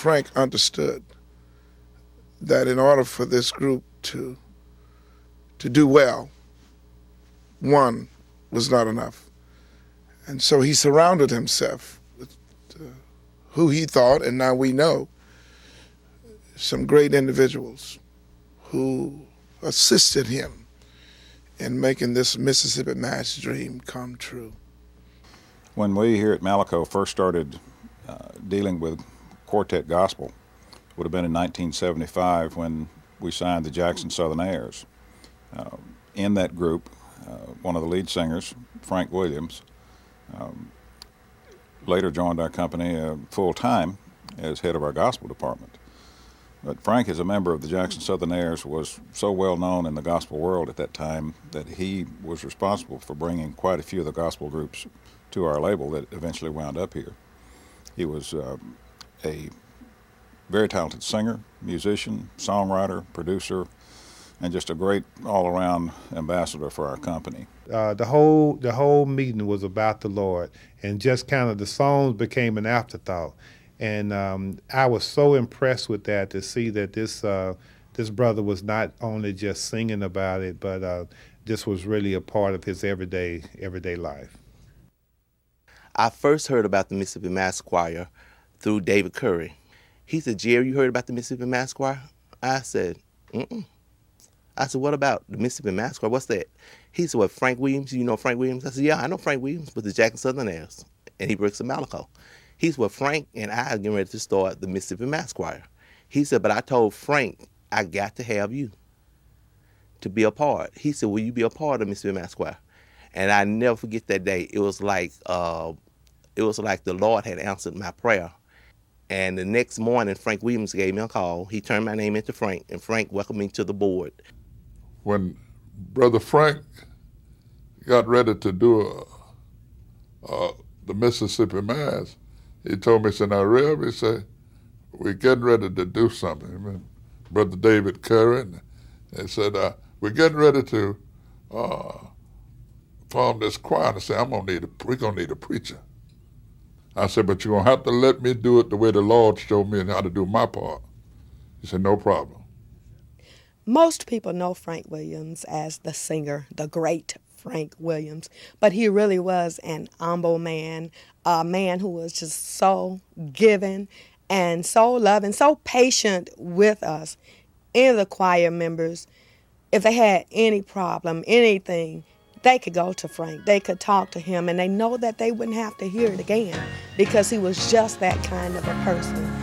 Frank understood that in order for this group to do well, one was not enough. And so he surrounded himself with who he thought, and now we know, some great individuals who assisted him in making this Mississippi Mass dream come true. When we here at Malaco first started dealing with quartet gospel, would have been in 1975 when we signed the Jackson Southern Airs. In that group, one of the lead singers, Frank Williams, later joined our company full-time as head of our gospel department. But Frank, as a member of the Jackson Southern Airs, was so well known in the gospel world at that time that he was responsible for bringing quite a few of the gospel groups to our label that eventually wound up here. He was a very talented singer, musician, songwriter, producer, and just a great all-around ambassador for our company. The whole meeting was about the Lord, and just kind of the songs became an afterthought. And I was so impressed with that, to see that this brother was not only just singing about it, but this was really a part of his everyday life. I first heard about the Mississippi Mass Choir through David Curry. He said, "Jerry, you heard about the Mississippi Mass Choir?" I said, "Mm-mm." I said, "What about the Mississippi Mass Choir? What's that?" He said, "What, Frank Williams? You know Frank Williams?" I said, "Yeah, I know Frank Williams with the Jackson Southern Airs, and he works at Malaco." He said, "Well, Frank and I are getting ready to start the Mississippi Mass Choir." He said, "But I told Frank I got to have you to be a part." He said, "Will you be a part of Mississippi Mass Choir?" And I never forget that day. It was like the Lord had answered my prayer. And the next morning, Frank Williams gave me a call. He turned my name into Frank, and Frank welcomed me to the board. When Brother Frank got ready to do the Mississippi Mass, he told me, he said, "Now, Rev," he said, "we're getting ready to do something." Brother David Curry, and he said, "We're getting ready to form this choir." I said, "We're gonna need a preacher." I said, "But you're gonna have to let me do it the way the Lord showed me how to do my part." He said, "No problem." Most people know Frank Williams as the singer, the great Frank Williams, but he really was an humble man, a man who was just so giving and so loving, so patient with us. Any of the choir members, if they had any problem, anything, they could go to Frank. They could talk to him, and they know that they wouldn't have to hear it again, because he was just that kind of a person.